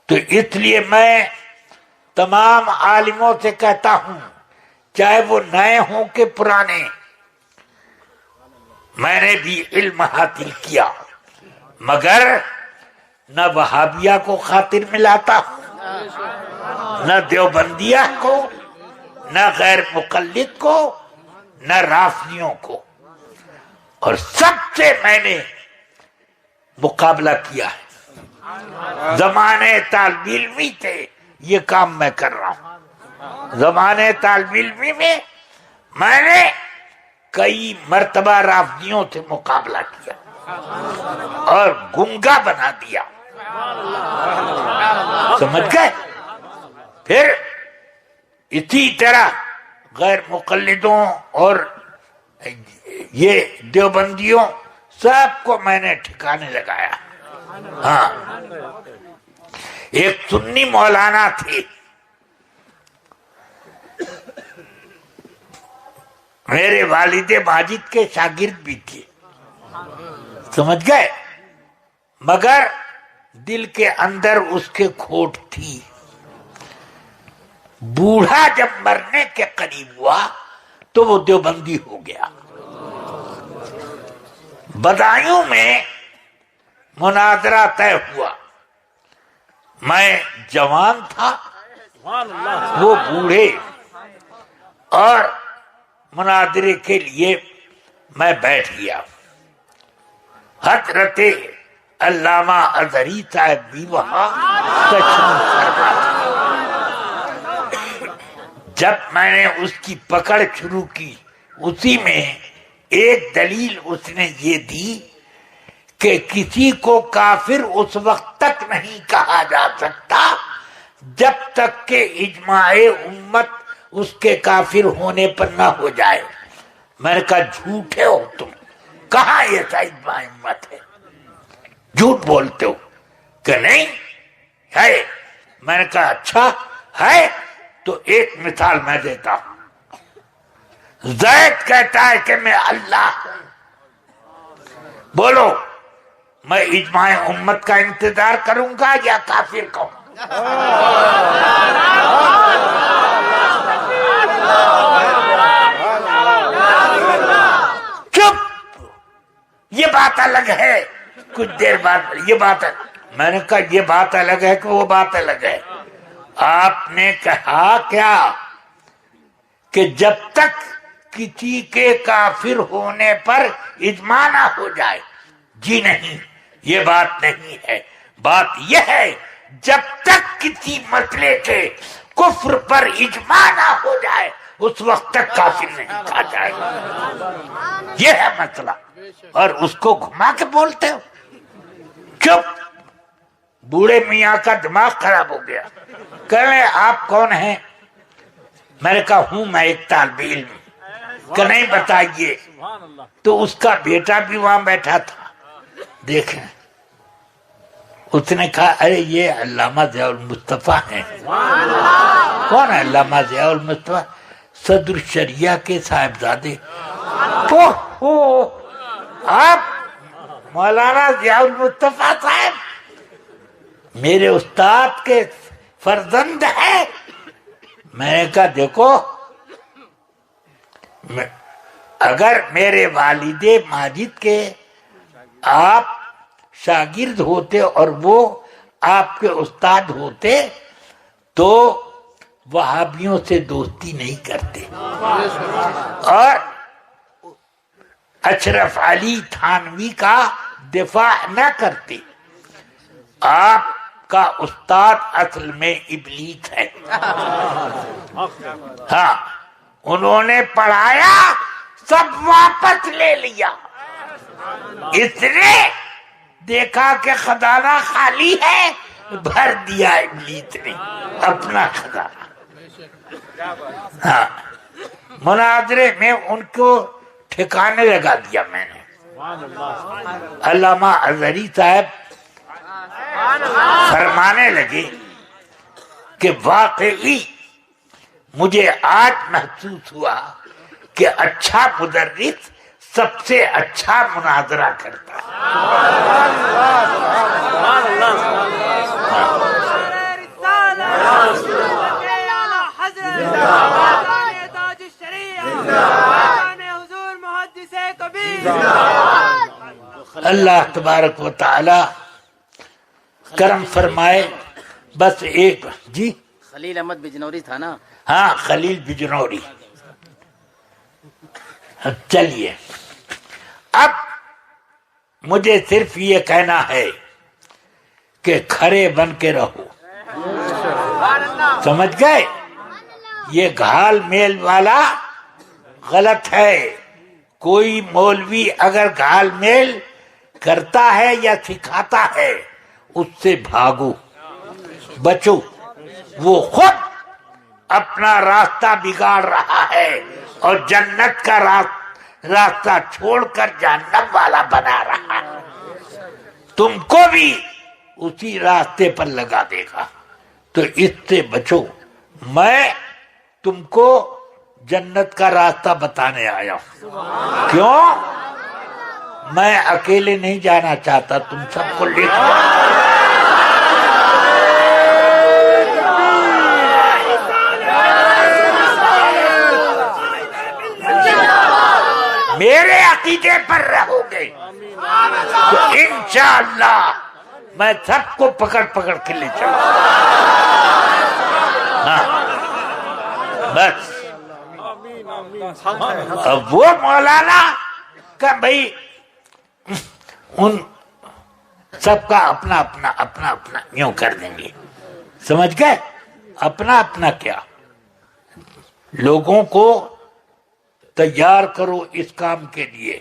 تو اس لیے میں تمام عالموں سے کہتا ہوں، چاہے وہ نئے ہوں کہ پرانے، میں نے بھی علم حاصل کیا، مگر نہ وہابیہ کو خاطر ملاتا ہوں، نہ دیوبندیہ کو، نہ غیر مقلد کو، نہ رافضیوں کو، اور سب سے میں نے مقابلہ کیا ہے۔ زمانے طالب علمی تھے یہ کام میں کر رہا ہوں۔ زمانے طالب علمی میں میں نے کئی مرتبہ رافضیوں سے مقابلہ کیا اور گنگا بنا دیا، سمجھ گئے؟ پھر اسی طرح غیر مقلدوں اور یہ دیوبندیوں سب کو میں نے ٹھکانے لگایا۔ ہاں، ایک سنی مولانا تھے، میرے والد ماجد کے شاگرد بھی تھے، سمجھ گئے؟ مگر دل کے اندر اس کے کھوٹ تھی۔ بوڑھا جب مرنے کے قریب ہوا تو وہ دیوبندی ہو گیا۔ بدایوں میں مناظرہ طے ہوا، میں جوان تھا، وہ بوڑھے، اور مناظرے کے لیے میں بیٹھ گیا۔ حضرت علامہ اظہری صاحب بھی وہاں تشریف فرما تھے۔ جب میں نے اس کی پکڑ شروع کی، اسی میں ایک دلیل اس نے یہ دی کہ کسی کو کافر اس وقت تک نہیں کہا جا سکتا جب تک کہ اجماع امت اس کے کافر ہونے پر نہ ہو جائے۔ میں نے کہا جھوٹے ہو تم، کہاں ایسا اجماع امت ہے؟ جھوٹ بولتے ہو کہ نہیں ہے؟ میں نے کہا اچھا ہے تو ایک مثال میں دیتا ہوں۔ زید کہتا ہے کہ میں اللہ ہوں، بولو میں اجماع امت کا انتظار کروں گا یا کافر کو؟ چپ، یہ بات الگ ہے۔ کچھ دیر بعد یہ بات، میں نے کہا یہ بات الگ ہے کہ وہ بات الگ ہے؟ آپ نے کہا کیا کہ جب تک کسی کے کافر ہونے پر اجماع نہ ہو جائے؟ جی نہیں، یہ بات نہیں ہے۔ بات یہ ہے جب تک کسی مسئلے کے کفر پر اجماع نہ ہو جائے اس وقت تک کافر نہیں کہا جائے گا۔ یہ ہے مسئلہ، اور اس کو گھما کے بولتے ہو۔ چپ، بوڑھے میاں کا دماغ خراب ہو گیا۔ کہنے آپ کون ہیں؟ میں نے کہا ہوں میں ایک طالب علم۔ کہ نہیں بتائیے؟ تو اس کا بیٹا بھی وہاں بیٹھا تھا، دیکھیں، اس نے کہا ارے یہ علامہ ضیاء المصطفیٰ ہیں۔ کون ہے علامہ ضیاء المصطفیٰ؟ صدر الشریعہ کے صاحبزادے۔ آپ مولانا ضیاء المصطفیٰ صاحب میرے استاد کے فرزند ہیں؟ میں نے کہا دیکھو، اگر میرے والد ماجد کے آپ شاگرد ہوتے اور وہ آپ کے استاد ہوتے تو وہابیوں سے دوستی نہیں کرتے اور اشرف علی تھانوی کا دفاع نہ کرتے۔ آپ کا استاد اصل میں ابلیس ہے۔ ہاں، انہوں نے پڑھایا، سب واپس لے لیا۔ اس نے دیکھا کہ خزانہ خالی ہے، بھر دیا ابلیس نے اپنا خزانہ۔ ہاں، مناظرے میں ان کو ٹھکانے لگا دیا میں نے۔ علامہ اظہری صاحب فرمانے لگے کہ واقعی مجھے آج محسوس ہوا کہ اچھا مدرس سب سے اچھا مناظرہ کرتا ہے۔ اللہ تبارک و تعالی کرم فرمائے. بس ایک جی خلیل احمد بجنوری تھا نا. ہاں خلیل بجنوری. چلیے اب مجھے صرف یہ کہنا ہے کہ کھڑے بن کے رہو. سمجھ گئے؟ یہ گھال میل والا غلط ہے. کوئی مولوی اگر گھال میل کرتا ہے یا سکھاتا ہے اس سے بھاگو، بچو. وہ خود اپنا راستہ بگاڑ رہا ہے اور جنت کا راستہ چھوڑ کر جہنم والا بنا رہا ہے. تم کو بھی اسی راستے پر لگا دے گا، تو اس سے بچو. میں تم کو جنت کا راستہ بتانے آیا ہوں. کیوں؟ میں اکیلے نہیں جانا چاہتا، تم سب کو لے کر. میرے عقیدے پر رہو گے تو انشاءاللہ میں سب کو پکڑ پکڑ کے لے چلوں. بس اب وہ مولانا کا بھائی ان سب کا اپنا اپنا اپنا اپنا یوں کر دیں گے. سمجھ گئے؟ اپنا اپنا کیا. لوگوں کو تیار کرو اس کام کے لیے.